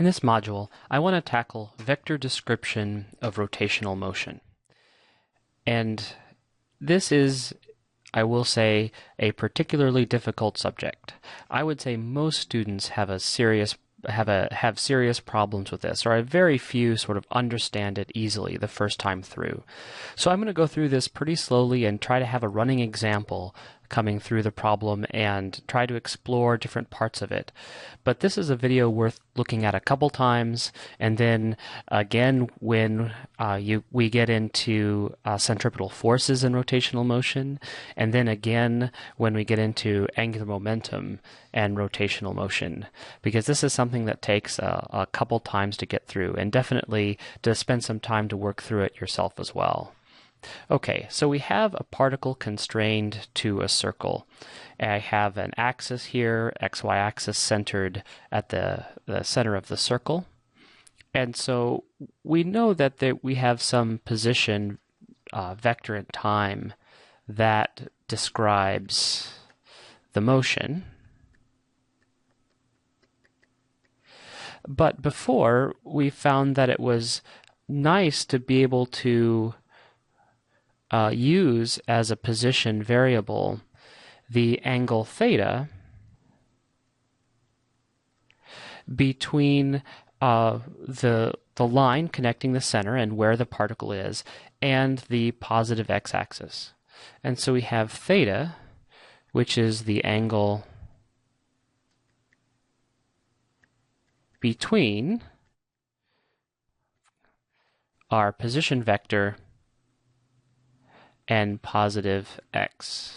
In this module, I want to tackle vector description of rotational motion. And this is, I will say, a particularly difficult subject. I would say most students have serious problems with this, or very few sort of understand it easily the first time through. So I'm going to go through this pretty slowly and try to have a running example coming through the problem and try to explore different parts of it. But this is a video worth looking at a couple times, and then again when we get into centripetal forces in rotational motion, and then again when we get into angular momentum and rotational motion, because this is something that takes a couple times to get through, and definitely to spend some time to work through it yourself as well. Okay, so we have a particle constrained to a circle. I have an axis here, xy axis centered at the center of the circle. And so we know that we have some position vector in time that describes the motion. But before, we found that it was nice to be able to use as a position variable the angle theta between the line connecting the center and where the particle is and the positive x-axis. And so we have theta, which is the angle between our position vector and positive x-axis.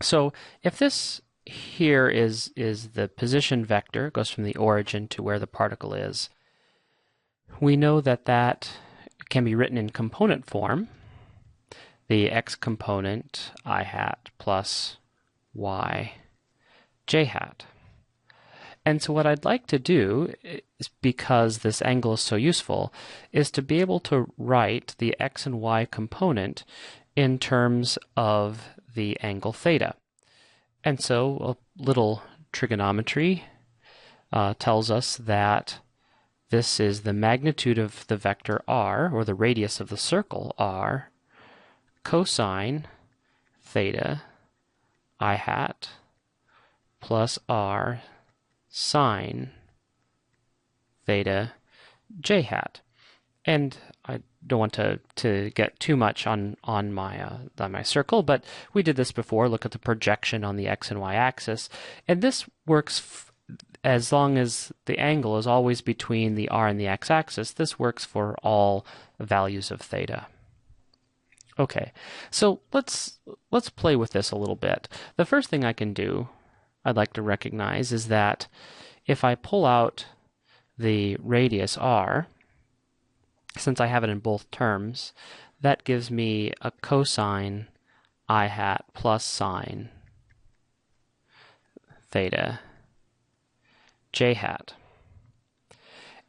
So if this here is the position vector, it goes from the origin to where the particle is, we know that can be written in component form. The x component I hat plus y j hat. And so what I'd like to do, because this angle is so useful, is to be able to write the x and y component in terms of the angle theta. And so a little trigonometry tells us that this is the magnitude of the vector r, or the radius of the circle r, cosine theta I hat plus r sine theta j hat. And I don't want to get too much on my circle, but we did this before. Look at the projection on the x and y axis, and this works as long as the angle is always between the r and the x-axis. This works for all values of theta. Okay, so let's play with this a little bit. The first thing I can do, I'd like to recognize, is that if I pull out the radius r, since I have it in both terms, that gives me a cosine I hat plus sine theta j hat.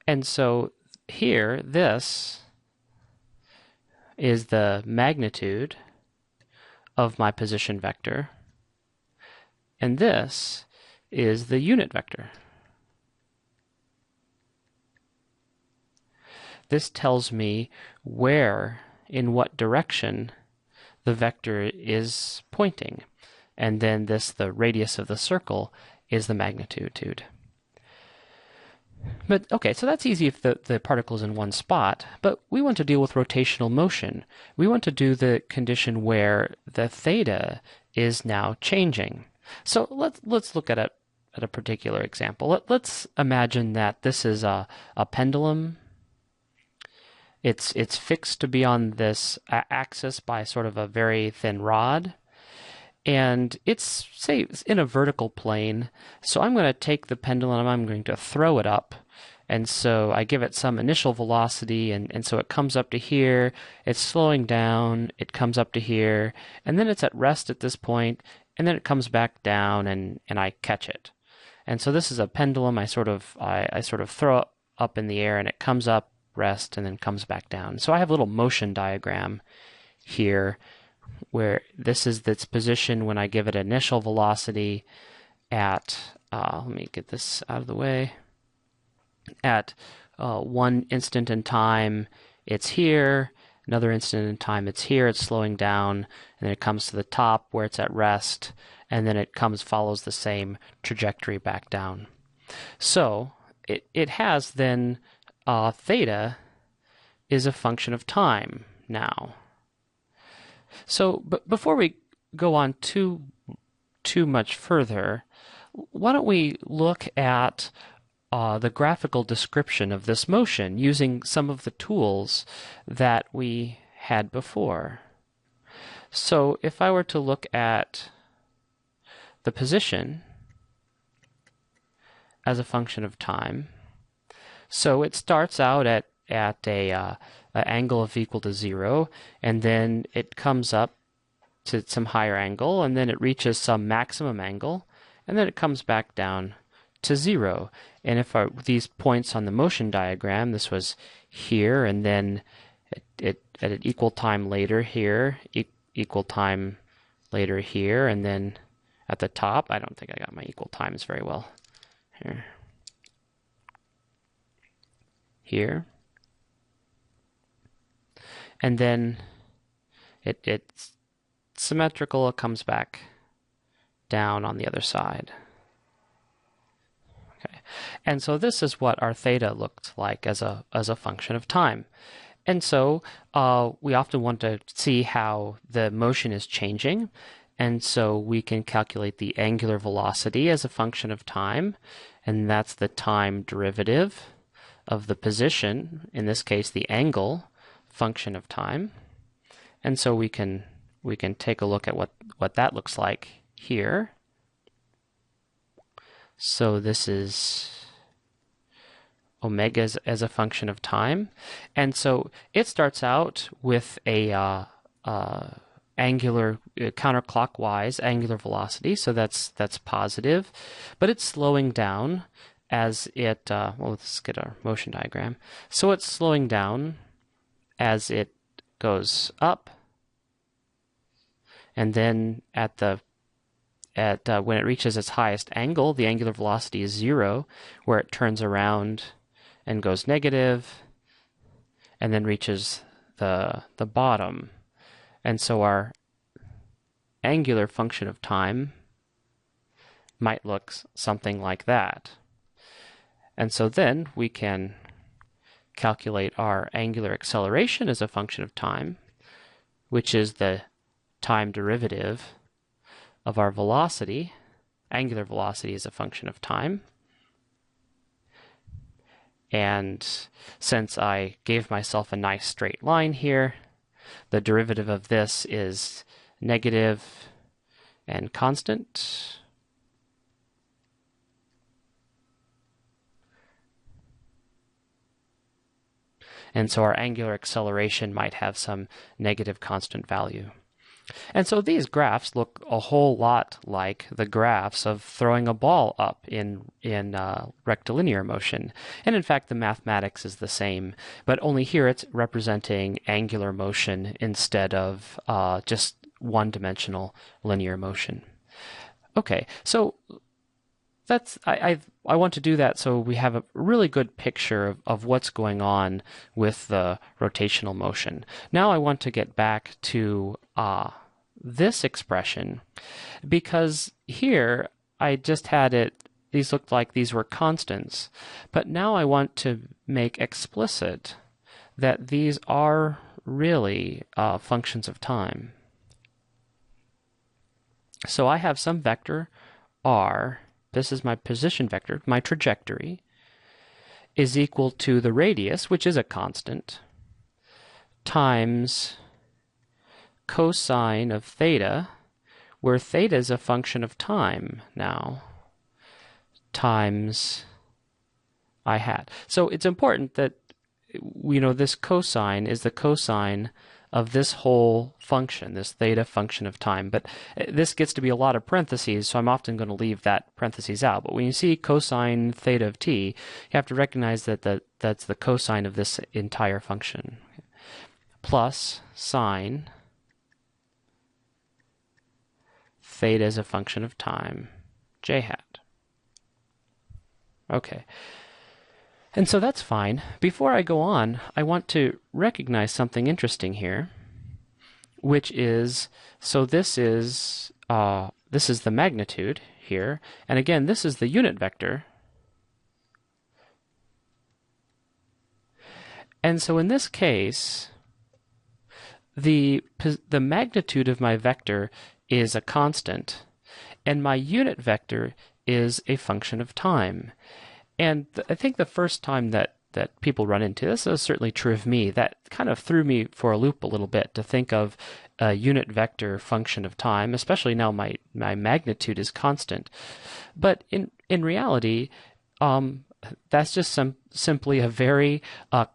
And so here, this is the magnitude of my position vector, and this is the unit vector. This tells me where, in what direction, the vector is pointing. And then the radius of the circle, is the magnitude. But okay, so that's easy if the particle is in one spot, but we want to deal with rotational motion. We want to do the condition where the theta is now changing. So let's look at a particular example. Let's imagine that this is a pendulum. It's fixed to be on this axis by sort of a very thin rod, and it's, say, it's in a vertical plane. So I'm going to take the pendulum, I'm going to throw it up, and so I give it some initial velocity, and so it comes up to here, it's slowing down, it comes up to here, and then it's at rest at this point, and then it comes back down, and I catch it. And so this is a pendulum. I sort of throw it up in the air, and it comes up, rest, and then comes back down. So I have a little motion diagram here where this is its position when I give it initial velocity at let me get this out of the way. At one instant in time, it's here. Another instant in time, it's here. It's slowing down, and then it comes to the top where it's at rest, and then it follows the same trajectory back down. So it has then theta is a function of time now. So, but before we go on too much further, why don't we look at the graphical description of this motion using some of the tools that we had before. So if I were to look at the position as a function of time, so it starts out at an angle of equal to 0, and then it comes up to some higher angle, and then it reaches some maximum angle, and then it comes back down to 0. And if these points on the motion diagram, this was here, and then at an equal time later here, equal time later here, and then at the top, I don't think I got my equal times very well. Here. And then it's symmetrical, it comes back down on the other side. Okay. And so this is what our theta looked like as a function of time. And so we often want to see how the motion is changing. And so we can calculate the angular velocity as a function of time. And that's the time derivative of the position, in this case the angle function of time. And so we can take a look at what that looks like here. So this is omega as a function of time. And so it starts out with a angular counterclockwise angular velocity, so that's positive, but it's slowing down as it well, let's get our motion diagram. So it's slowing down as it goes up, and then when it reaches its highest angle, the angular velocity is 0, where it turns around and goes negative, and then reaches the bottom. And so our angular function of time might look something like that. And so then we can calculate our angular acceleration as a function of time, which is the time derivative of our velocity. Angular velocity is a function of time. And since I gave myself a nice straight line here, the derivative of this is negative and constant. And so our angular acceleration might have some negative constant value. And so these graphs look a whole lot like the graphs of throwing a ball up in rectilinear motion. And in fact, the mathematics is the same, but only here it's representing angular motion instead of just one-dimensional linear motion. Okay, so that's I want to do that so we have a really good picture of what's going on with the rotational motion. Now I want to get back to this expression, because here I just had it, these looked like these were constants, but now I want to make explicit that these are really functions of time. So I have some vector r, this is my position vector, my trajectory, is equal to the radius, which is a constant, times cosine of theta, where theta is a function of time now, times I hat. So it's important that we know this cosine is the cosine of this whole function, this theta function of time. But this gets to be a lot of parentheses, so I'm often going to leave that parentheses out. But when you see cosine theta of t, you have to recognize that that's the cosine of this entire function. Plus sine theta is a function of time, j hat. Okay. And so that's fine. Before I go on, I want to recognize something interesting here, which is, so this is the magnitude here, and again, this is the unit vector. And so in this case, the magnitude of my vector is a constant, and my unit vector is a function of time. And I think the first time that people run into this is certainly true of me. That kind of threw me for a loop a little bit to think of a unit vector function of time, especially now my magnitude is constant. But in reality, that's just simply a very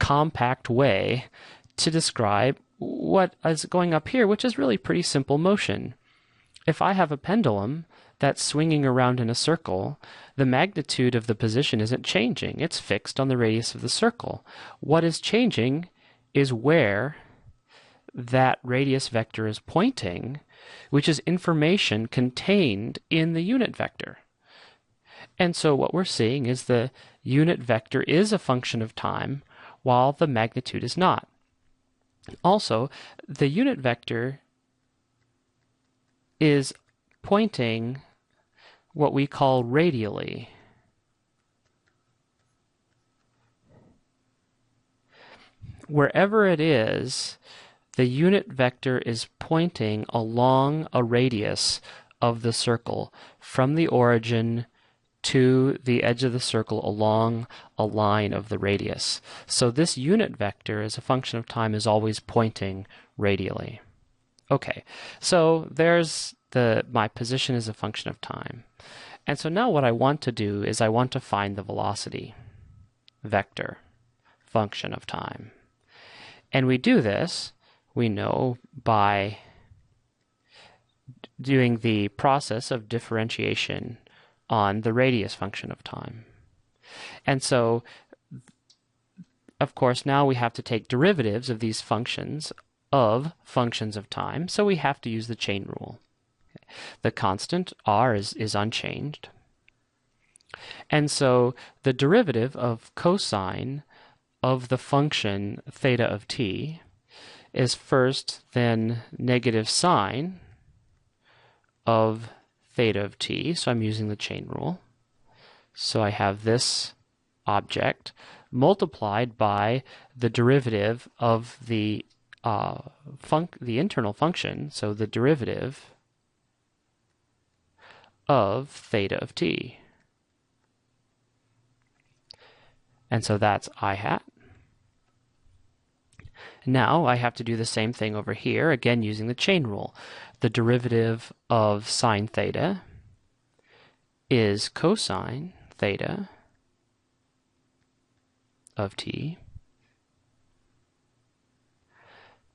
compact way to describe what is going up here, which is really pretty simple motion. If I have a pendulum that's swinging around in a circle, the magnitude of the position isn't changing. It's fixed on the radius of the circle. What is changing is where that radius vector is pointing, which is information contained in the unit vector. And so what we're seeing is the unit vector is a function of time, while the magnitude is not. Also, the unit vector is pointing what we call radially. Wherever it is, the unit vector is pointing along a radius of the circle from the origin to the edge of the circle along a line of the radius. So this unit vector as a function of time is always pointing radially. Okay, so there's my position is a function of time. And so now what I want to do is I want to find the velocity vector function of time. And we do this, we know, by doing the process of differentiation on the radius function of time. And so, of course, now we have to take derivatives of these functions of time, so we have to use the chain rule. The constant r is unchanged. And so the derivative of cosine of the function theta of t is first then negative sine of theta of t, so I'm using the chain rule. So I have this object multiplied by the derivative of the internal function, so the derivative of theta of t. And so that's I hat. Now I have to do the same thing over here, again using the chain rule. The derivative of sine theta is cosine theta of t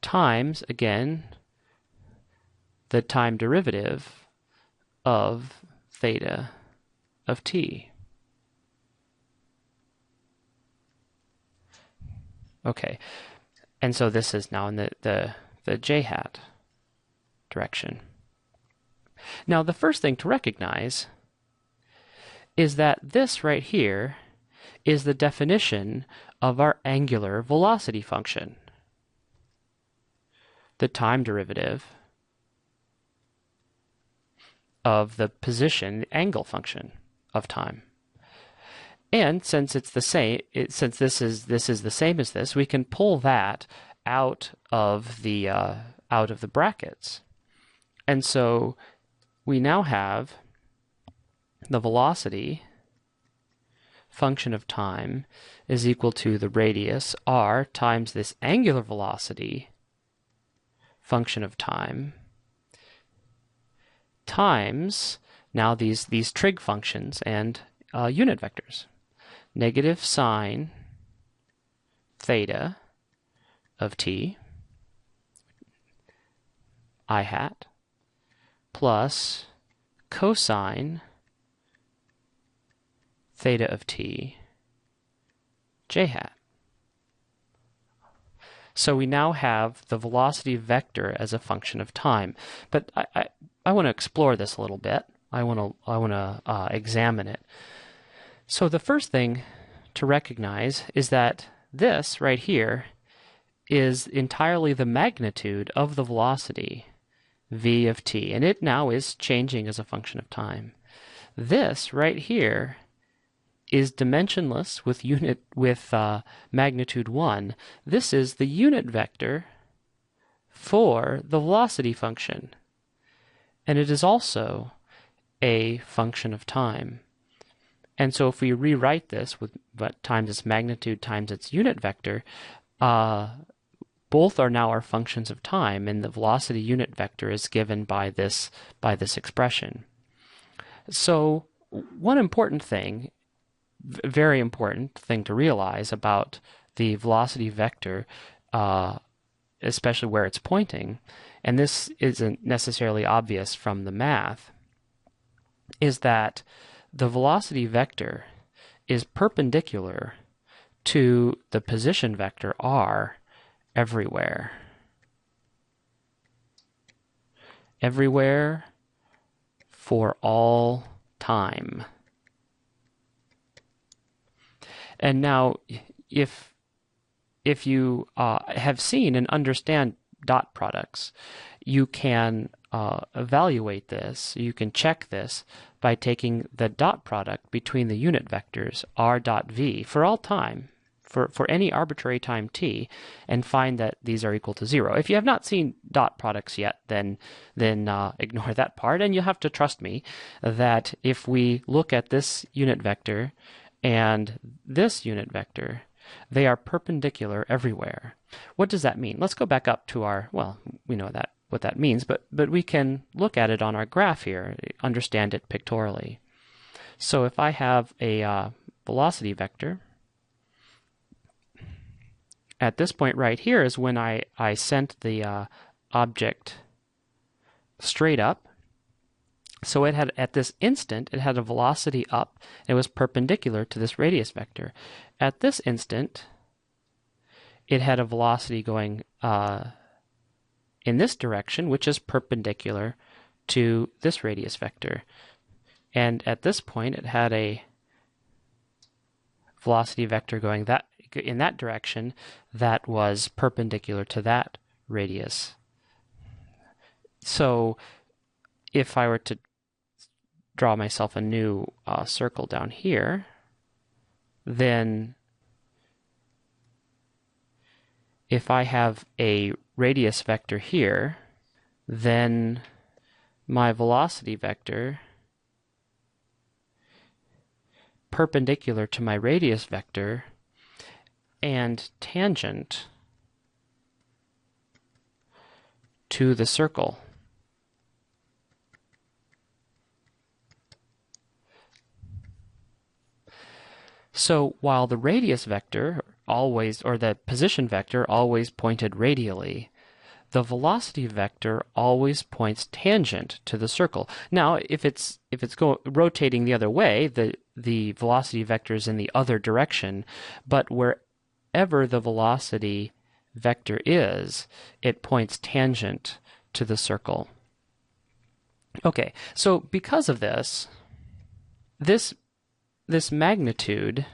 times, again, the time derivative of theta of t. Okay, and so this is now in the j hat direction. Now the first thing to recognize is that this right here is the definition of our angular velocity function. The time derivative of the position, the angle function of time. And since it's the same, since this is the same as this, we can pull that out of the brackets. And so we now have the velocity function of time is equal to the radius r times this angular velocity function of time times now these trig functions and unit vectors. Negative sine theta of t I hat plus cosine theta of t j hat. So we now have the velocity vector as a function of time. But I want to explore this a little bit. I want to examine it. So the first thing to recognize is that this right here is entirely the magnitude of the velocity v of t, and it now is changing as a function of time. This right here is dimensionless with magnitude 1. This is the unit vector for the velocity function, and it is also a function of time. And so if we rewrite this with times its magnitude times its unit vector, both are now our functions of time, and the velocity unit vector is given by this expression. So one important thing, very important thing to realize about the velocity vector, especially where it's pointing, and this isn't necessarily obvious from the math, is that the velocity vector is perpendicular to the position vector r everywhere. Everywhere for all time. And now, if you have seen and understand dot products, you can evaluate this, you can check this by taking the dot product between the unit vectors r dot v for all time, for any arbitrary time t, and find that these are equal to 0. If you have not seen dot products yet, then ignore that part, and you'll have to trust me that if we look at this unit vector and this unit vector, they are perpendicular everywhere. What does that mean? Let's go back up to our, well, we know that what that means, but we can look at it on our graph here, understand it pictorially. So if I have a velocity vector, at this point right here is when I sent the object straight up. So it had, at this instant, it had a velocity up. It was perpendicular to this radius vector. At this instant, it had a velocity going in this direction, which is perpendicular to this radius vector. And at this point, it had a velocity vector going in that direction that was perpendicular to that radius. So if I were to draw myself a new circle down here, then if I have a radius vector here, then my velocity vector perpendicular to my radius vector and tangent to the circle. So while the radius vector always, or the position vector always pointed radially, the velocity vector always points tangent to the circle. Now, if it's rotating the other way, the velocity vector is in the other direction, but wherever the velocity vector is, it points tangent to the circle. Okay, so because of this magnitude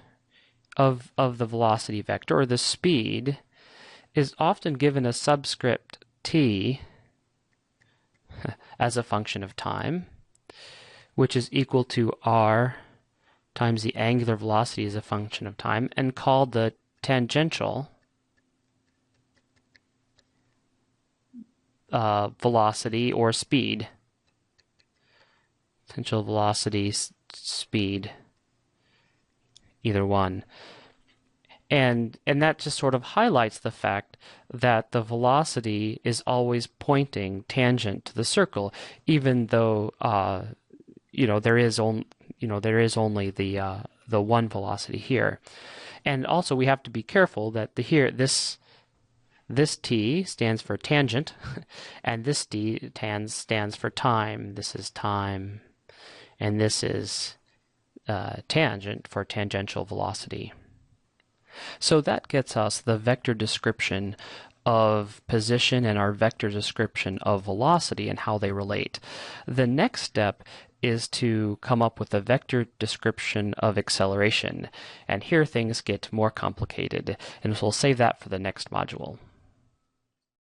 of the velocity vector, or the speed, is often given a subscript t as a function of time, which is equal to r times the angular velocity as a function of time, and called the tangential velocity or speed. Tangential velocity, speed, either one. And that just sort of highlights the fact that the velocity is always pointing tangent to the circle, even though there is only the one velocity here. And also we have to be careful that this t stands for tangent, and this d stands for time. This is time, and this is tangent for tangential velocity. So that gets us the vector description of position and our vector description of velocity and how they relate. The next step is to come up with a vector description of acceleration. And here things get more complicated, and we'll save that for the next module.